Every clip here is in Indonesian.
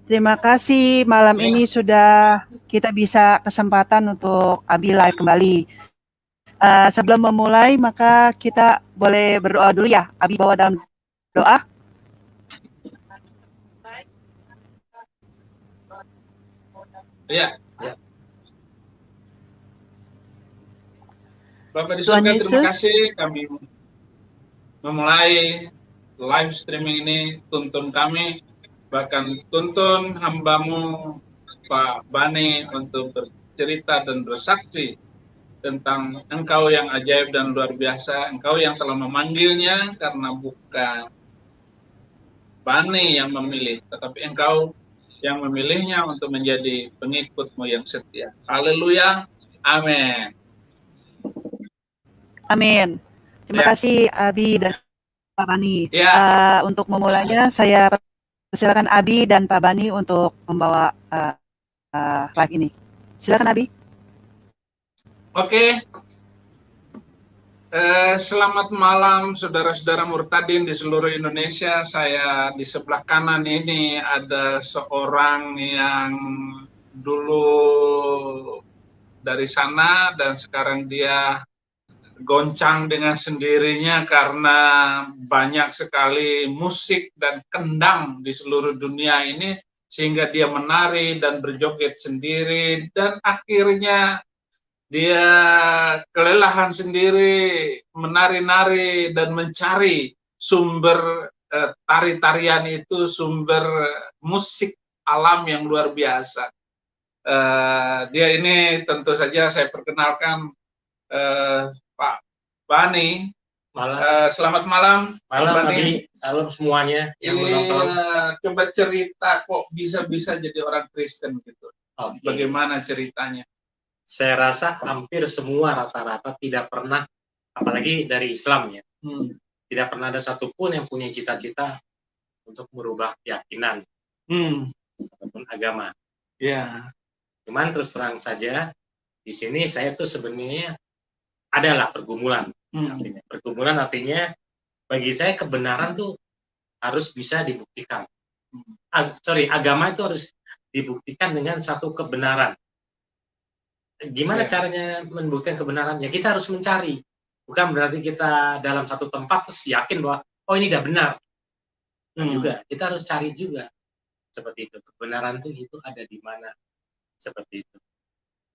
Terima kasih malam ini sudah kita bisa kesempatan untuk Abi live kembali. Sebelum memulai, maka kita boleh berdoa dulu ya. Abi bawa dalam doa. Ya. Bapak di Tuhan surga, Yesus, terima kasih kami memulai live streaming ini. Tuntun kami, bahkan tuntun hamba-Mu Pak Bani untuk bercerita dan bersaksi tentang Engkau yang ajaib dan luar biasa, Engkau yang telah memanggilnya, karena bukan Bani yang memilih, tetapi Engkau yang memilihnya untuk menjadi pengikut-Mu yang setia. Haleluya, amin. amin. Terima Ya. kasih Abi dan Pak Bani. Ya. Untuk memulainya, saya silakan Abi dan Pak Bani untuk membawa live ini. Silakan Abi. Oke. Selamat malam saudara-saudara Murtadin di seluruh Indonesia. Saya di sebelah kanan ini ada seorang yang dulu dari sana dan sekarang dia goncang dengan sendirinya karena banyak sekali musik dan kendang di seluruh dunia ini, sehingga dia menari dan berjoget sendiri dan akhirnya dia kelelahan sendiri menari-nari dan mencari sumber tari-tarian itu, sumber musik alam yang luar biasa. Dia ini tentu saja saya perkenalkan Pak Bani. Selamat malam. Malam Abi, salam semuanya yang menonton. Coba cerita kok bisa-bisa jadi orang Kristen gitu. Okay. Bagaimana ceritanya? Saya rasa hampir semua rata-rata tidak pernah, apalagi dari Islam ya, tidak pernah ada satupun yang punya cita-cita untuk merubah keyakinan ataupun agama. Ya. Cuman terus terang saja, di sini saya tuh sebenarnya adalah pergumulan. Pergumulan artinya bagi saya kebenaran tuh harus bisa dibuktikan. Agama itu harus dibuktikan dengan satu kebenaran. Gimana caranya membuktikan kebenaran? Ya kita harus mencari. Bukan berarti kita dalam satu tempat terus yakin bahwa oh ini udah benar. Juga kita harus cari juga. Seperti itu. Kebenaran itu ada di mana? Seperti itu.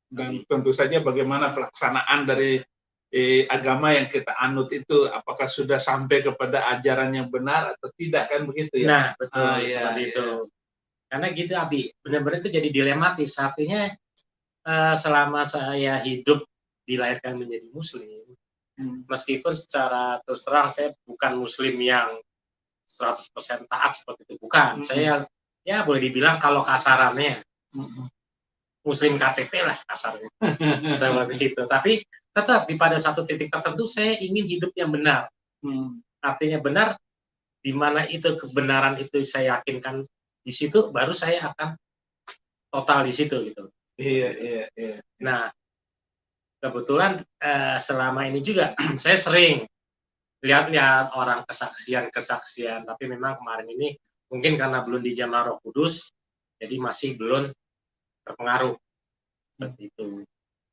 Dan tentu saja bagaimana pelaksanaan dari agama yang kita anut itu, apakah sudah sampai kepada ajaran yang benar atau tidak, kan begitu ya? Nah, betul seperti itu. Karena gitu Abi, benar-benar itu jadi dilematis. Artinya selama saya hidup dilahirkan menjadi muslim, meskipun secara terus terang saya bukan muslim yang 100% taat seperti itu, bukan. Saya ya boleh dibilang kalau kasarannya muslim KTP lah kasarnya. Seperti itu. Tapi tetap pada satu titik tertentu saya ingin hidup yang benar. Artinya benar, di mana itu kebenaran itu saya yakinkan, di situ baru saya akan total di situ gitu. Iya. Nah, kebetulan selama ini juga saya sering lihat-lihat orang kesaksian, tapi memang kemarin ini mungkin karena belum dijamah Roh Kudus, jadi masih belum terpengaruh seperti itu.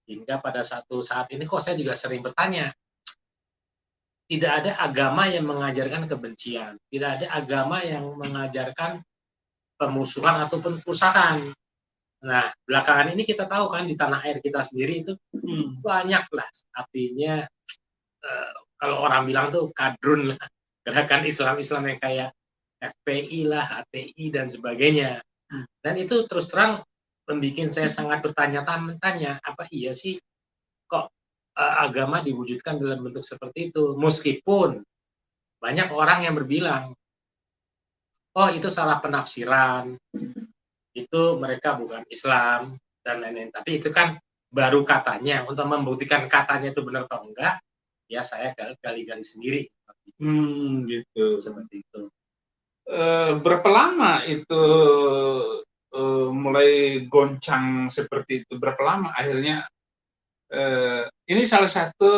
Hingga pada satu saat ini kok saya juga sering bertanya, tidak ada agama yang mengajarkan kebencian, tidak ada agama yang mengajarkan pemusuhan ataupun kerusakan. Nah, belakangan ini kita tahu kan di tanah air kita sendiri itu banyak lah, artinya kalau orang bilang tuh kadrun lah, gerakan Islam yang kayak FPI lah, HTI dan sebagainya. Dan itu terus terang membuat saya sangat bertanya-tanya, apa iya sih kok agama diwujudkan dalam bentuk seperti itu? Meskipun banyak orang yang berbilang, oh itu salah penafsiran, itu mereka bukan Islam dan lain-lain. Tapi itu kan baru katanya. Untuk membuktikan katanya itu benar atau enggak, ya saya gali-gali sendiri. Gitu. Seperti itu. Berapa lama itu mulai goncang seperti itu? Berapa lama akhirnya? Ini salah satu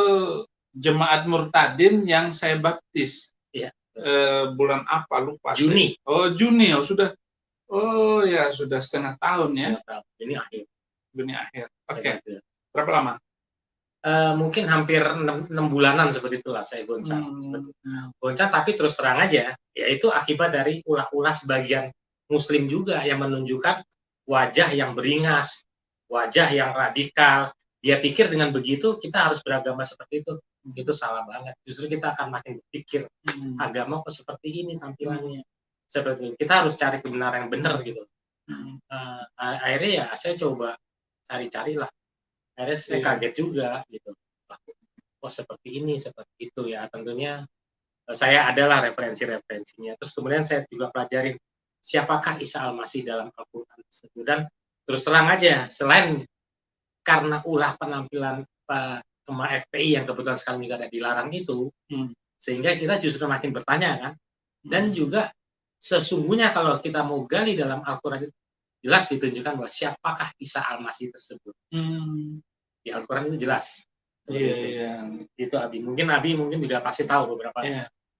jemaat Murtadin yang saya baptis. Ya. Bulan apa lupa? Juni. Juni. Sudah Oh ya, sudah setengah tahun ya, Setengah tahun. Ini akhir. dunia akhir. Saya Oke, ganti. berapa lama? Mungkin hampir 6 bulanan seperti itulah saya goncang. Goncang, tapi terus terang aja, yaitu akibat dari ulah-ulah sebagian Muslim juga yang menunjukkan wajah yang beringas, wajah yang radikal. Dia pikir dengan begitu kita harus beragama seperti itu. Itu salah banget. Justru kita akan makin berpikir agama kok seperti ini tampilannya. Seperti ini. Kita harus cari kebenaran yang benar gitu. Akhirnya ya saya coba cari-carilah. Akhirnya saya kaget juga gitu. Oh seperti ini, seperti itu ya. Tentunya saya adalah referensi-referensinya. Terus kemudian saya juga pelajarin siapakah Isa Al-Masih dalam Al-Quran tersebut. Dan terus terang aja, selain karena ulah penampilan Pak Kema FPI yang kebetulan sekarang juga ada dilarang itu, sehingga kita justru makin bertanya kan. Dan juga sesungguhnya kalau kita mau gali dalam Al-Quran itu jelas ditunjukkan bahwa siapakah Isa Al-Masih tersebut. Di Al-Quran itu jelas. Iya. Itu Abi. Mungkin juga pasti tahu beberapa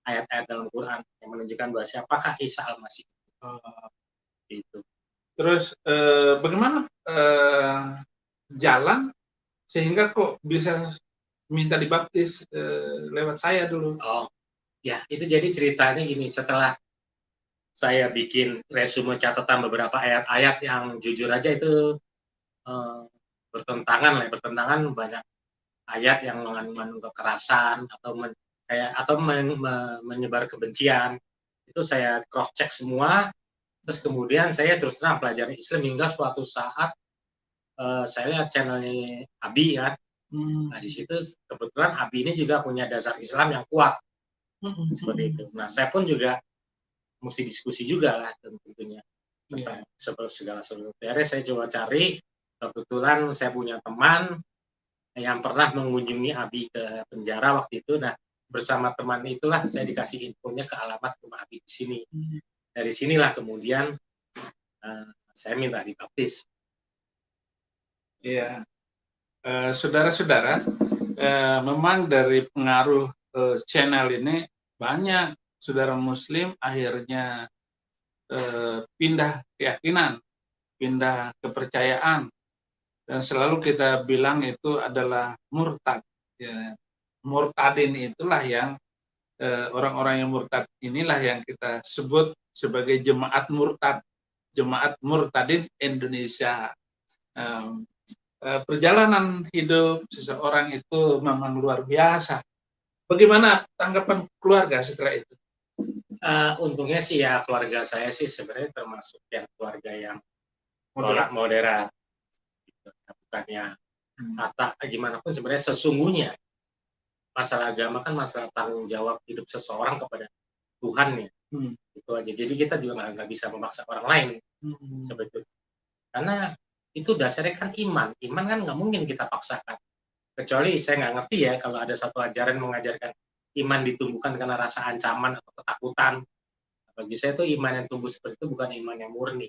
ayat-ayat dalam Quran yang menunjukkan bahwa siapakah Isa Al-Masih. Itu. Terus bagaimana jalan sehingga kok bisa minta dibaptis lewat saya dulu? Oh, ya itu jadi ceritanya gini. Setelah saya bikin resume catatan beberapa ayat-ayat yang jujur aja itu bertentangan banyak ayat yang mengandung kekerasan atau menyebar kebencian. Itu saya cross check semua. Terus kemudian saya terus terang pelajari Islam hingga suatu saat saya lihat channelnya Abi ya. Nah di situ kebetulan Abi ini juga punya dasar Islam yang kuat seperti itu. Nah saya pun juga mesti diskusi juga lah tentunya tentang segala sesuatu. Akhirnya saya coba cari. Kebetulan saya punya teman yang pernah mengunjungi Abi ke penjara waktu itu. Nah bersama teman itulah saya dikasih infonya ke alamat rumah Abi di sini. Dari sinilah kemudian saya minta dibaptis. Iya, saudara-saudara, memang dari pengaruh channel ini banyak saudara Muslim akhirnya pindah keyakinan, pindah kepercayaan, dan selalu kita bilang itu adalah murtad. Ya. Murtadin itulah yang orang-orang yang murtad inilah yang kita sebut sebagai jemaat murtad, jemaat murtadin Indonesia. Perjalanan hidup seseorang itu memang luar biasa. Bagaimana tanggapan keluarga setelah itu? Untungnya sih ya keluarga saya sih sebenarnya termasuk yang keluarga yang moderat. Gitu. Bukannya kata gimana pun sebenarnya sesungguhnya masalah agama kan masalah tanggung jawab hidup seseorang kepada Tuhan ya. Itu aja. Jadi kita juga nggak bisa memaksa orang lain seperti itu. Karena itu dasarnya kan iman. Iman kan nggak mungkin kita paksakan. Kecuali saya nggak ngerti ya kalau ada satu ajaran mengajarkan iman ditumbuhkan karena rasa ancaman atau ketakutan. Bagi saya itu iman yang tumbuh seperti itu bukan iman yang murni.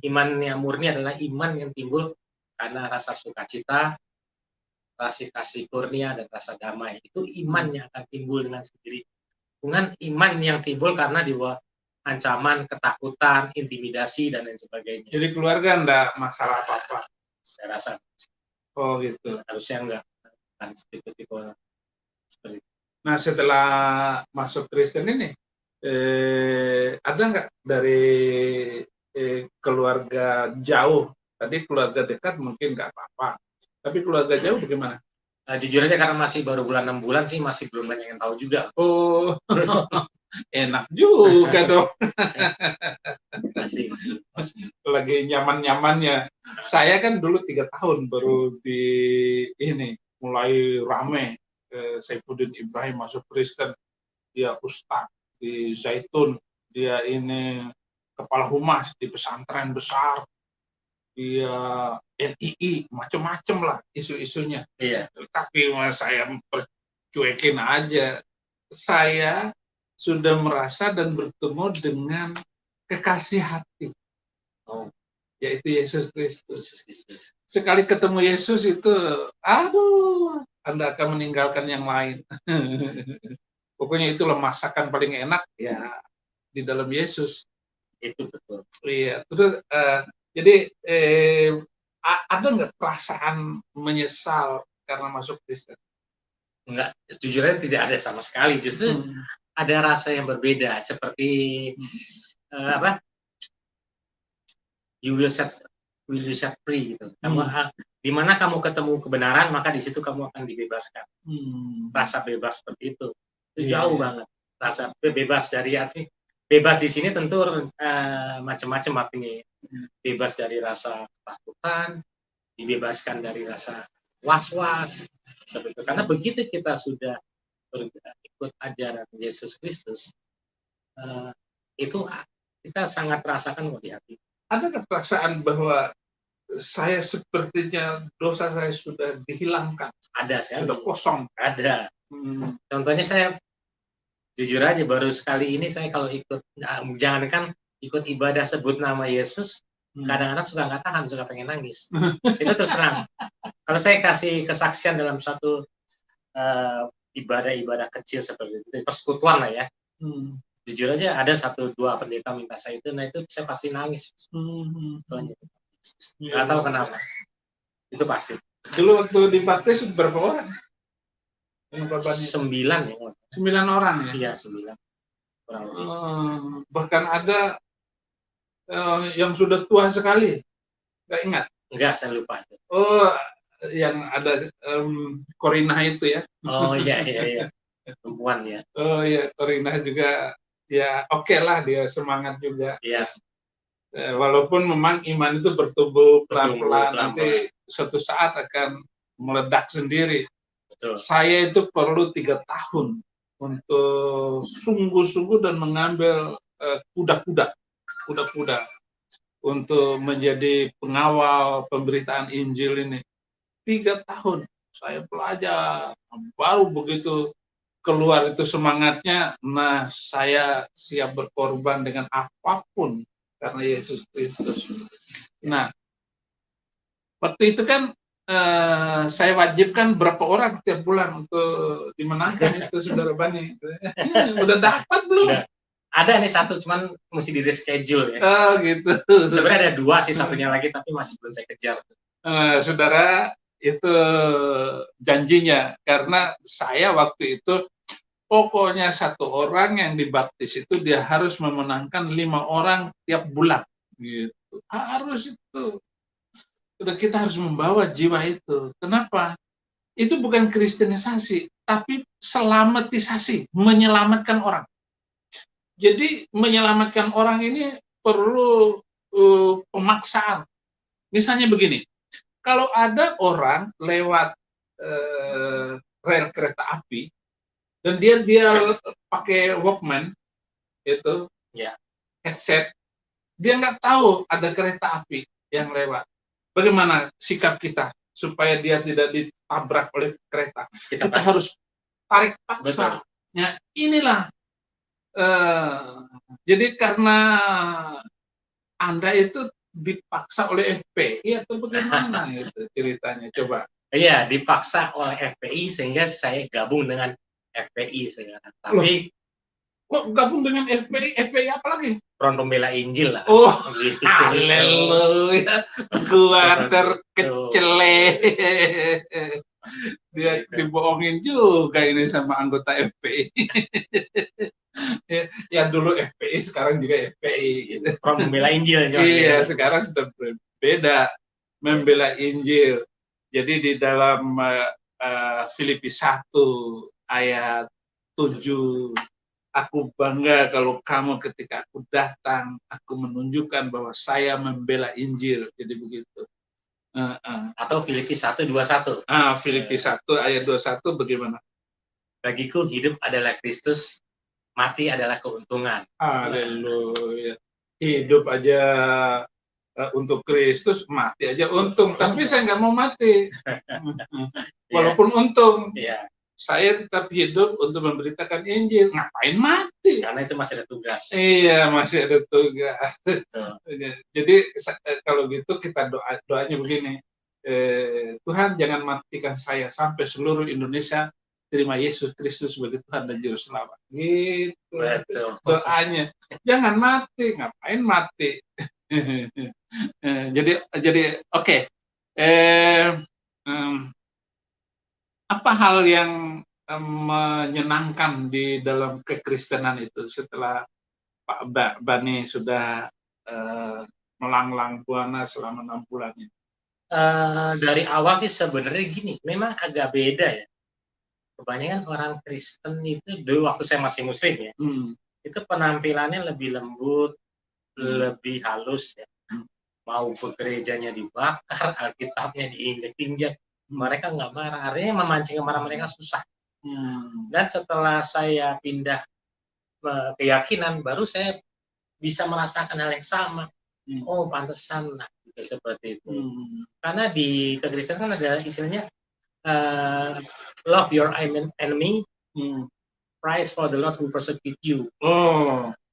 Iman yang murni adalah iman yang timbul karena rasa sukacita, rasa kasih kurnia, dan rasa damai. Itu iman yang akan timbul dengan sendiri. Bukan iman yang timbul karena di bawah ancaman, ketakutan, intimidasi, dan lain sebagainya. Jadi keluarga enggak masalah apa-apa? Saya rasa. Oh gitu. Harusnya enggak. Kan tipe-tipe seperti itu. Nah setelah masuk Kristen ini, ada nggak dari keluarga jauh? Tadi keluarga dekat mungkin nggak apa-apa. Tapi keluarga jauh bagaimana? Jujur aja karena masih baru bulan 6 bulan sih masih belum banyak yang tahu juga. Oh, enak juga dong. Masih. Lagi nyaman-nyamannya. Saya kan dulu 3 tahun baru di ini mulai rame. Saifuddin Ibrahim masuk Kristen, dia ustaz di Zaitun, dia ini kepala humas di pesantren besar, dia NII, macam-macam lah isu-isunya. Iya. Tapi saya percuekin aja. Saya sudah merasa dan bertemu dengan kekasih hati, yaitu Yesus Kristus. Sekali ketemu Yesus itu, aduh, Anda akan meninggalkan yang lain. Pokoknya itulah masakan paling enak ya di dalam Yesus. Itu betul. Iya, terus jadi ada nggak perasaan menyesal karena masuk Kristen? Enggak, jujurnya tidak ada sama sekali. Justru ada rasa yang berbeda. Seperti apa? You will set free gitu. Di mana kamu ketemu kebenaran, maka di situ kamu akan dibebaskan. Rasa bebas seperti itu jauh banget. Rasa bebas dari arti bebas di sini tentu macam-macam artinya. Bebas dari rasa ketakutan, dibebaskan dari rasa was-was, seperti itu. Karena begitu kita sudah ikut ajaran Yesus Kristus, itu kita sangat rasakan kok di hati. Ada perasaan bahwa saya sepertinya dosa saya sudah dihilangkan? Ada, saya sudah kosong. Ada. Contohnya saya jujur aja baru sekali ini saya kalau ikut, jangankan ikut ibadah sebut nama Yesus, kadang-kadang suka nggak tahan, suka pengen nangis. Itu terserang. Kalau saya kasih kesaksian dalam satu ibadah-ibadah kecil seperti itu, persekutuan lah ya. Jujur aja ada 1-2 pendeta minta saya itu, nah itu saya pasti nangis. Nggak tahu kenapa. Itu pasti. Dulu waktu dibaptis berapa orang? 9 ya. 9 orang ya? Iya, 9. Kurang lebih. Bahkan ada yang sudah tua sekali. Nggak ingat? Enggak, saya lupa. Oh, yang ada Korina itu ya? Oh iya. Perempuan ya. Oh iya, Korina juga ya oke lah, dia semangat juga. Iya. Walaupun memang iman itu bertumbuh pelan-pelan, nanti suatu saat akan meledak sendiri. Betul. Saya itu perlu 3 tahun untuk sungguh-sungguh dan mengambil kuda-kuda untuk menjadi pengawal pemberitaan Injil ini. 3 tahun saya belajar, baru begitu keluar itu semangatnya, nah saya siap berkorban dengan apapun karena Yesus Kristus. Nah, waktu itu kan saya wajibkan berapa orang tiap bulan untuk dimenangkan itu, Saudara Bani. Udah dapat belum? Ada nih 1, cuman mesti di reschedule ya. Oh gitu. Sebenarnya ada 2 sih, satunya lagi tapi masih belum saya kejar. Saudara, itu janjinya, karena saya waktu itu pokoknya 1 orang yang dibaptis itu dia harus memenangkan 5 orang tiap bulan, gitu. Harus itu. Kita harus membawa jiwa itu. Kenapa? Itu bukan kristenisasi, tapi selamatisasi, menyelamatkan orang. Jadi menyelamatkan orang ini perlu pemaksaan. Misalnya begini, kalau ada orang lewat rel kereta api dan dia pakai Walkman itu, headset, dia nggak tahu ada kereta api yang lewat. Bagaimana sikap kita supaya dia tidak ditabrak oleh kereta? Kita harus tarik paksa. Ya, inilah. Jadi karena Anda itu dipaksa oleh FPI atau bagaimana itu ceritanya? Coba. Iya, dipaksa oleh FPI sehingga saya gabung dengan FPI sekarang. Tapi kok gabung dengan FPI? FPI apa lagi? Front Pembela Injil lah. Oh, gitu. haleluya. Gua terkecil. Dia dibohongin juga ini sama anggota FPI. Ya dulu FPI, sekarang juga FPI gitu. Front Pembela Injil. Iya, sekarang sudah berbeda, membela Injil. Jadi di dalam Filipi 1 ayat 7, aku bangga kalau kamu ketika aku datang, aku menunjukkan bahwa saya membela Injil. Jadi begitu. Atau Filipi 1:21. Filipi 1 ayat 21 bagaimana? Bagiku hidup adalah Kristus, mati adalah keuntungan. Haleluya. Hidup aja untuk Kristus, mati aja untung. Tapi saya nggak mau mati. Walaupun untung. Saya tetap hidup untuk memberitakan Injil. Ngapain mati? Karena itu masih ada tugas. Iya, masih ada tugas. Jadi kalau gitu kita doanya begini. Tuhan jangan matikan saya sampai seluruh Indonesia terima Yesus Kristus sebagai Tuhan dan Juru Selamat. Gitu. Betul. Doanya. Jangan mati, ngapain mati? jadi oke. Apa hal yang menyenangkan di dalam kekristenan itu setelah Pak Bani sudah melanglang buana selama 6 bulan ini? Dari awal sih sebenarnya gini, memang agak beda ya. Kebanyakan orang Kristen itu dulu waktu saya masih Muslim ya, itu penampilannya lebih lembut, lebih halus ya. Mau ke gerejanya dibakar, Alkitabnya diinjek-injek, mereka nggak marah. Artinya memancing amarah mereka susah. Dan setelah saya pindah keyakinan, baru saya bisa merasakan hal yang sama. Oh, pantesan lah, gitu, seperti itu. Karena di kekristenan kan ada istilahnya love your enemy, praise for the Lord who persecute you.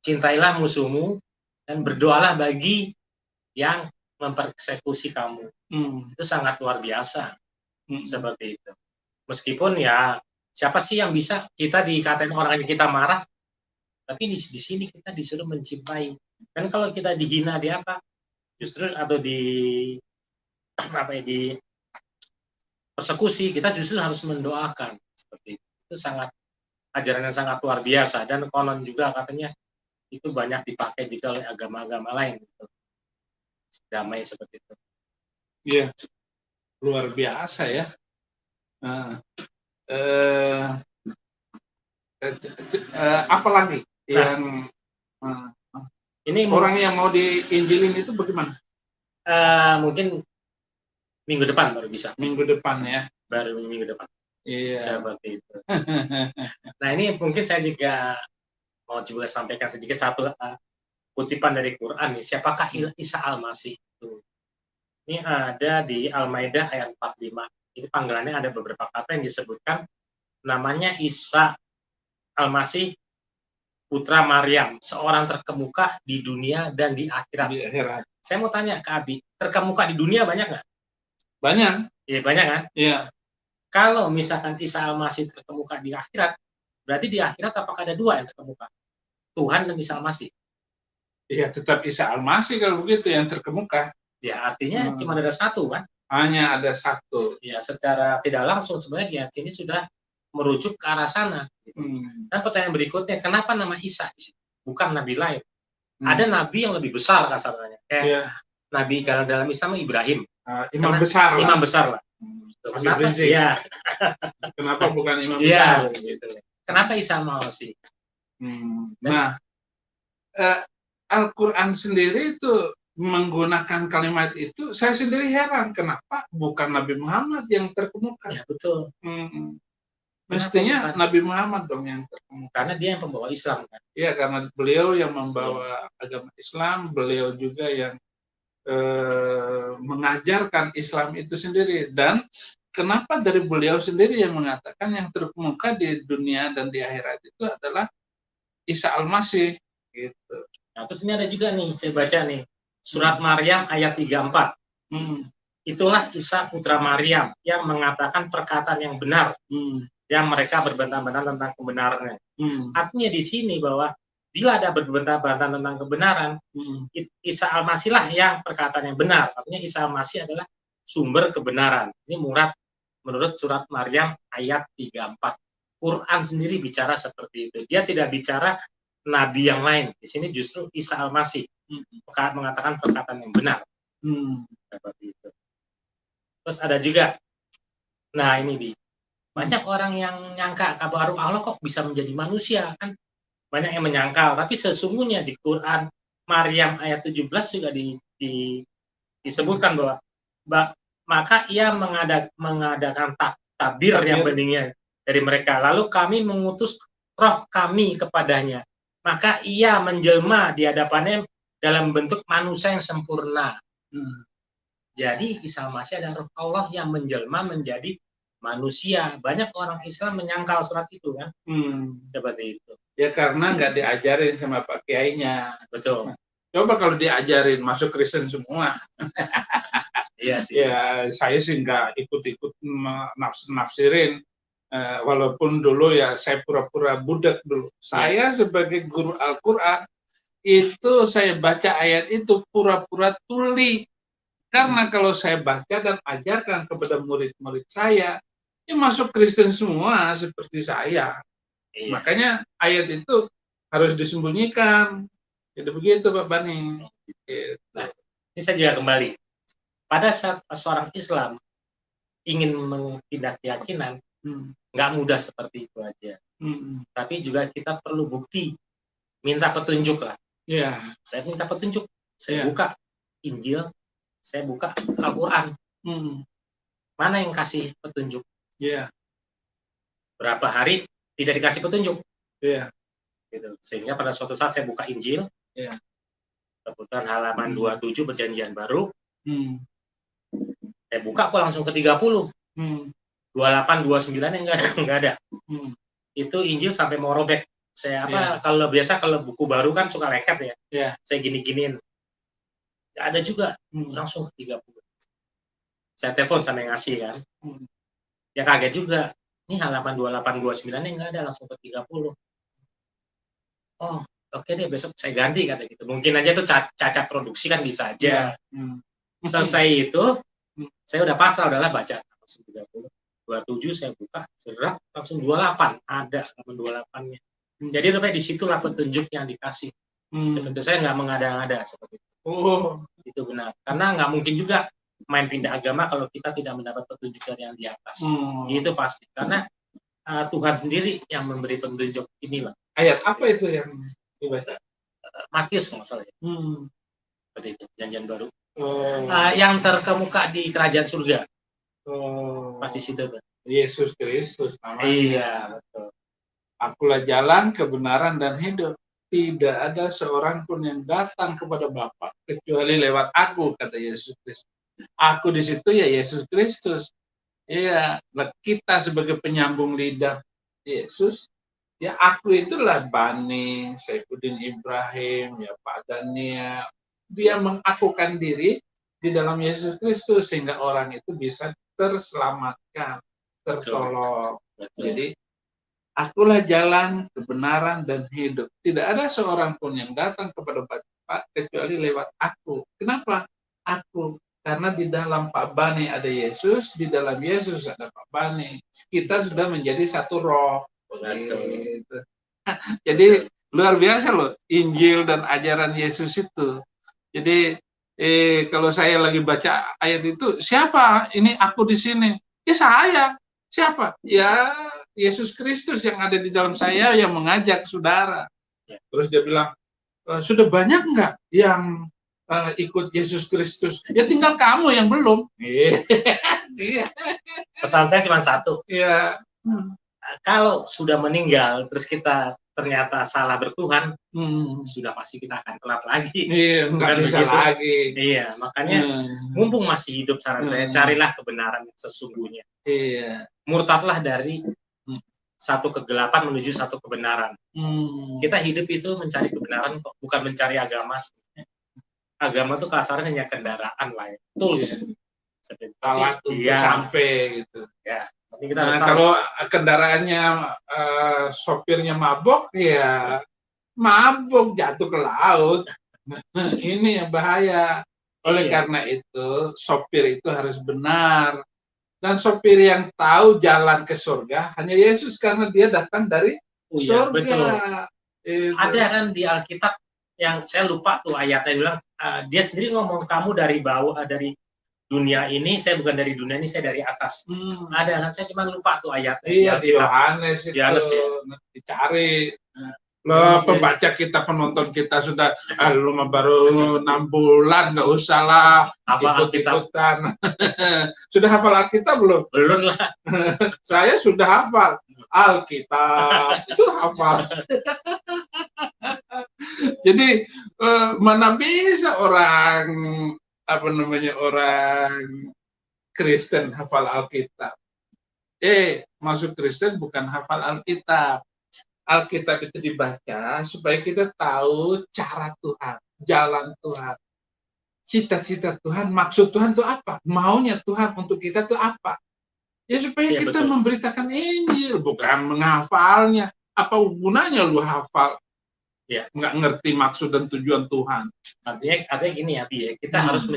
Cintailah musuhmu dan berdoalah bagi yang mempersekusi kamu. Itu sangat luar biasa. Seperti itu. Meskipun ya siapa sih yang bisa kita dikatain orang yang kita marah, tapi di sini kita disuruh mencintai. Dan kalau kita dihina di apa? Justru atau di persekusi, kita justru harus mendoakan. Seperti itu. Itu sangat ajaran yang sangat luar biasa, dan konon juga katanya itu banyak dipakai juga oleh agama-agama lain gitu. Damai seperti itu. Iya, luar biasa ya. Apalagi yang ini orang yang mau diinjilin itu bagaimana? Mungkin minggu depan baru bisa. Minggu depan ya. Baru minggu depan. Iya. Seperti itu. Nah, ini mungkin saya juga mau juga sampaikan sedikit satu kutipan dari Quran nih. Siapakah Isa Al-Masih itu? Ini ada di Al-Maidah ayat 45. Ini panggilannya ada beberapa kata yang disebutkan. Namanya Isa Al-Masih putra Maryam, seorang terkemuka di dunia dan di akhirat. Di akhirat. Saya mau tanya ke Abi, terkemuka di dunia banyak nggak? Banyak. Iya, banyak kan? Iya. Kalau misalkan Isa Al-Masih terkemuka di akhirat, berarti di akhirat apakah ada dua yang terkemuka? Tuhan dan Isa Al-Masih. Iya, tetap Isa Al-Masih kalau begitu yang terkemuka. Ya, artinya cuma ada satu kan? Hanya ada satu. Ya, secara tidak langsung sebenarnya di sini sudah merujuk ke arah sana. Dan pertanyaan berikutnya, kenapa nama Isa bukan nabi lain? Ada nabi yang lebih besar kasarnya, kayak nabi kalau dalam Islam Ibrahim, imam besar lah. Imam besar lah. Kenapa sih? Ya. Kenapa bukan imam besar? Gitu. Kenapa Isa Al-Masih? Nah, Al-Quran sendiri itu menggunakan kalimat itu, saya sendiri heran kenapa bukan Nabi Muhammad yang terkemuka. Ya, betul. Mestinya Nabi Muhammad dong yang terkemuka. Karena dia yang pembawa Islam kan? Iya, karena beliau yang membawa agama Islam, beliau juga yang mengajarkan Islam itu sendiri. Dan kenapa dari beliau sendiri yang mengatakan yang terkemuka di dunia dan di akhirat itu adalah Isa Al-Masih gitu. Nah, terus ini ada juga nih, saya baca nih, surat Maryam ayat 34. Itulah Isa putra Maryam yang mengatakan perkataan yang benar, yang mereka berbantah-bantah tentang kebenarannya. Artinya di sini bahwa bila ada berbantah-bantah tentang kebenaran, Isa Al-Masih lah yang perkataan yang benar. Artinya Isa Al-Masih adalah sumber kebenaran. Ini menurut surat Maryam ayat 34. Quran sendiri bicara seperti itu. Dia tidak bicara nabi yang lain. Di sini justru Isa Al-Masih mengatakan perkataan yang benar. Seperti itu. Terus ada juga, nah ini banyak orang yang nyangka kalau Allah kok bisa menjadi manusia kan? Banyak yang menyangkal, tapi sesungguhnya di Quran Maryam ayat 17 juga disebutkan bahwa maka ia mengadakan tabir yang beningnya dari mereka. Lalu kami mengutus roh kami kepadanya. Maka ia menjelma di hadapannya dalam bentuk manusia yang sempurna. Jadi Isa Al-Masih adalah roh Allah yang menjelma menjadi manusia. Banyak orang Islam menyangkal surat itu kan. Seperti itu. Ya karena nggak diajarin sama Pak Kiainya. Betul. Coba kalau diajarin masuk Kristen semua. Iya sih. Ya saya sih nggak ikut-ikut nafsirin Walaupun dulu ya saya pura-pura budak dulu. Saya sebagai guru Al-Quran, itu saya baca ayat itu pura-pura tuli. Karena kalau saya baca dan ajarkan kepada murid-murid saya, ya masuk Kristen semua seperti saya. Makanya ayat itu harus disembunyikan. Jadi begitu Pak Bani. Gitu. Nah, ini saya juga kembali. Pada saat seorang Islam ingin mempindah keyakinan, nggak mudah seperti itu aja. Tapi juga kita perlu bukti, minta petunjuk lah. Saya minta petunjuk, saya buka Injil, saya buka Al-Quran. Mana yang kasih petunjuk? Berapa hari tidak dikasih petunjuk? Gitu. Sehingga pada suatu saat saya buka Injil, kebetulan halaman 27 Perjanjian Baru, saya buka kok langsung ke 30. 28, 29 yang enggak ada. Itu Injil sampai mau robek. Saya kalau biasa kalau buku baru kan suka leket ya. Saya gini-giniin. Enggak ada juga. Langsung ke 30. Saya telepon sama yang ngasih kan. Ya kaget juga. Ini halaman 28, 29 yang enggak ada, langsung ke 30. Oh, oke deh, besok saya ganti kata gitu. Mungkin aja itu cacat produksi kan bisa aja. Selesai itu, saya udah pasrah, udahlah baca langsung 30. 27 saya buka, serak langsung 28, ada halaman 28-nya. Jadi rupanya disitulah petunjuk yang dikasih. Seperti saya nggak mengada-ngada seperti itu. Itu benar. Karena nggak mungkin juga main pindah agama kalau kita tidak mendapat petunjuk dari yang di atas. Itu pasti. Karena Tuhan sendiri yang memberi petunjuk inilah. Ayat apa itu yang dibaca? Matius kalau salah. Seperti itu, Perjanjian Baru. Yang terkemuka di kerajaan surga. Pasti situ. Yesus Kristus namanya. Iya, betul. Akulah jalan, kebenaran, dan hidup. Tidak ada seorang pun yang datang kepada Bapa kecuali lewat aku, kata Yesus Kristus. Aku di situ ya Yesus Kristus. Iya, kita sebagai penyambung lidah Yesus, ya aku itulah Bani, Saifuddin Ibrahim, ya Pak Dania. Dia mengakukan diri di dalam Yesus Kristus sehingga orang itu bisa terselamatkan, tertolong. Jadi akulah jalan, kebenaran, dan hidup. Tidak ada seorang pun yang datang kepada Bapa kecuali lewat aku. Kenapa? Aku. Karena di dalam Pak Bani ada Yesus, di dalam Yesus ada Pak Bani. Kita sudah menjadi satu roh. Gitu. Jadi luar biasa loh Injil dan ajaran Yesus itu. Jadi kalau saya lagi baca ayat itu, siapa ini aku di sini? Ya saya. Siapa? Ya Yesus Kristus yang ada di dalam saya yang mengajak saudara. Terus dia bilang, sudah banyak nggak yang ikut Yesus Kristus? Ya tinggal kamu yang belum. Pesan saya cuma satu. Iya. Kalau sudah meninggal, terus kita ternyata salah bertuhan, sudah pasti kita akan telat lagi. Iya, nggak bisa begitu lagi. Iya, makanya mumpung masih hidup, saran saya, carilah kebenaran sesungguhnya. Iya. Murtadlah dari satu kegelapan menuju satu kebenaran. Kita hidup itu mencari kebenaran kok, bukan mencari agama. Agama itu kasarnya hanya kendaraan lah ya. Tools. Alat untuk sampai gitu. Ya. Nah, kalau kendaraannya sopirnya mabok, ya mabok jatuh ke laut. Ini yang bahaya. Oleh karena itu, sopir itu harus benar. Dan sopir yang tahu jalan ke surga hanya Yesus karena dia datang dari surga. Betul. Ada kan di Alkitab yang saya lupa tuh ayatnya bilang, dia sendiri ngomong kamu dari bawah, dari dunia ini, saya bukan dari dunia ini, saya dari atas. Ada, kan saya cuma lupa tuh ayatnya. Iya, di Yohanes itu ya. Dicari. Loh, pembaca kita, penonton kita sudah, lu mah baru 6 bulan, nggak usah lah ikut-ikutan. Sudah hafal Alkitab belum? Belum lah. Saya sudah hafal Alkitab, itu hafal. Jadi mana bisa orang orang Kristen hafal Alkitab. Masuk Kristen bukan hafal Alkitab. Alkitab itu dibaca supaya kita tahu cara Tuhan, jalan Tuhan, cita-cita Tuhan, maksud Tuhan itu apa, maunya Tuhan untuk kita itu apa. Ya supaya Iya, kita betul. memberitakan Injil, bukan menghafalnya. Apa gunanya lu hafal? Iya. Nggak ngerti maksud dan tujuan Tuhan. Artinya gini ya, Bi, kita Hmm. harus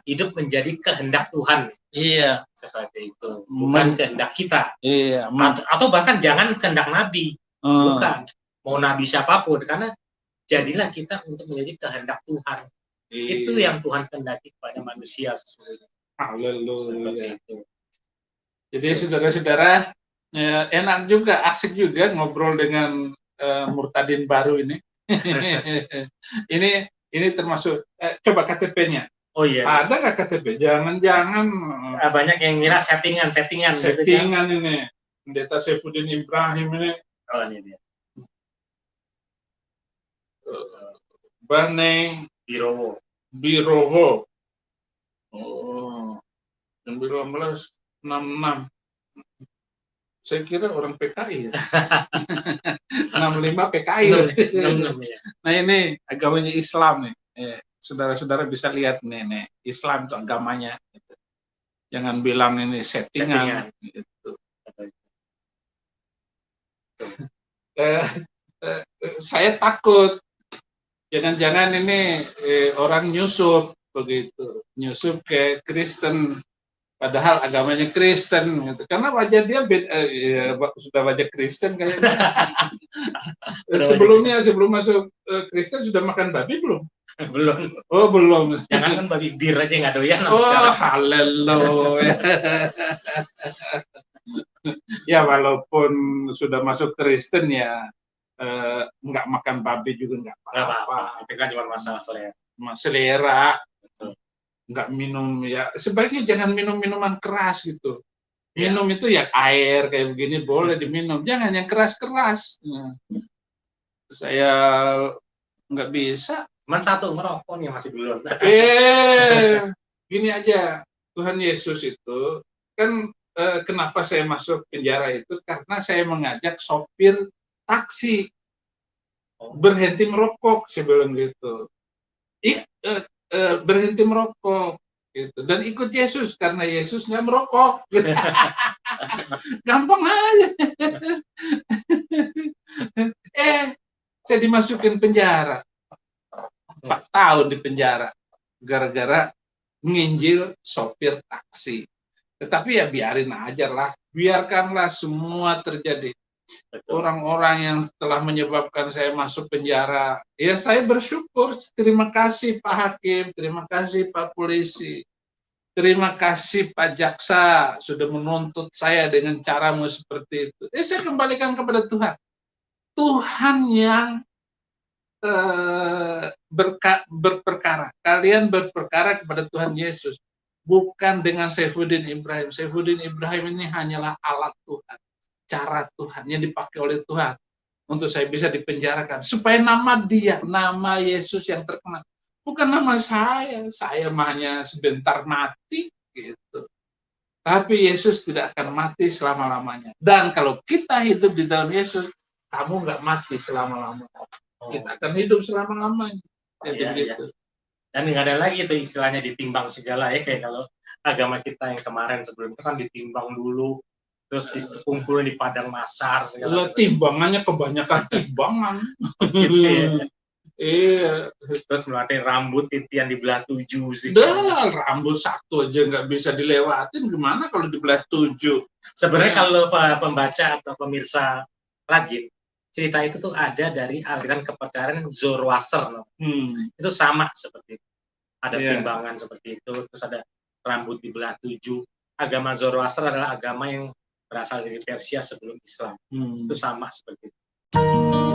hidup menjadi kehendak Tuhan. Iya. Seperti itu. Bukan kehendak kita. Iya. Atau bahkan jangan kehendak Nabi. Bukan. Mau Nabi siapapun. Karena jadilah kita untuk menjadi kehendak Tuhan. Itu yang Tuhan kehendaki kepada manusia sesungguhnya. Haleluya. Seperti itu. Jadi saudara-saudara, enak juga, asik juga ngobrol dengan Murtadin baru ini. ini termasuk coba KTP-nya. Oh iya. Ada nggak KTP? Jangan-jangan banyak yang ngira settingan gitu kan? Ini. Pendeta Saifuddin Ibrahim ini. Oh ini dia. Bane Birowo. Oh, 1966. Saya kira orang PKI ya. 65 PKI. Nah ini agamanya Islam nih. Saudara-saudara bisa lihat nih, Islam itu agamanya. Gitu. Jangan bilang ini settingan. Gitu. Saya takut. Jangan-jangan ini orang nyusup begitu, nyusup ke Kristen. Padahal agamanya Kristen, gitu. Karena wajah dia sudah wajah Kristen kayaknya. Sebelum masuk Kristen sudah makan babi belum? Belum. Oh belum. Jangan kan babi bir aja nggak doyan. Oh haleluya. Ya walaupun sudah masuk Kristen ya nggak makan babi juga nggak apa-apa. Itu kan cuma masalah selera. Selera. Nggak minum ya, sebaiknya jangan minum minuman keras gitu. Minum itu ya air kayak begini boleh diminum, jangan yang keras-keras. Saya nggak bisa. Cuman satu merokok nih masih belum. Gini aja, Tuhan Yesus itu kan kenapa saya masuk penjara itu karena saya mengajak sopir taksi berhenti merokok, saya bilang gitu. Berhenti merokok gitu dan ikut Yesus karena Yesus nggak merokok gitu. Gampang aja. Saya dimasukin penjara 4 tahun di penjara gara-gara nginjil sopir taksi. Tetapi ya biarin aja lah, biarkanlah semua terjadi. Orang-orang yang telah menyebabkan saya masuk penjara, ya saya bersyukur. Terima kasih Pak Hakim, terima kasih Pak Polisi, terima kasih Pak Jaksa sudah menuntut saya dengan caramu seperti itu. Saya kembalikan kepada Tuhan. Tuhan yang berperkara. Kalian berperkara kepada Tuhan Yesus, bukan dengan Saifuddin Ibrahim. Saifuddin Ibrahim ini hanyalah alat Tuhan. Cara Tuhan yang dipakai oleh Tuhan untuk saya bisa dipenjarakan supaya nama dia, nama Yesus yang terkenal, bukan nama saya hanya sebentar mati gitu. Tapi Yesus tidak akan mati selama-lamanya. Dan kalau kita hidup di dalam Yesus, kamu nggak mati selama-lamanya. Kita akan hidup selama-lamanya. Gitu. Dan nggak ada lagi itu istilahnya ditimbang segala ya, kayak kalau agama kita yang kemarin sebelum itu kan ditimbang dulu, terus dikumpulin di padang mahsyar segala. Timbangannya kebanyakan timbangan. Iya. Terus melatih rambut titian dibelah 7 sih. Rambut satu aja nggak bisa dilewatin, gimana kalau dibelah 7? Sebenarnya kalau pembaca atau pemirsa rajin, cerita itu tuh ada dari aliran kepercayaan Zoroaster. Itu sama seperti itu. Ada timbangan seperti itu, terus ada rambut dibelah 7. Agama Zoroaster adalah agama yang berasal dari Persia sebelum Islam. Itu sama seperti itu.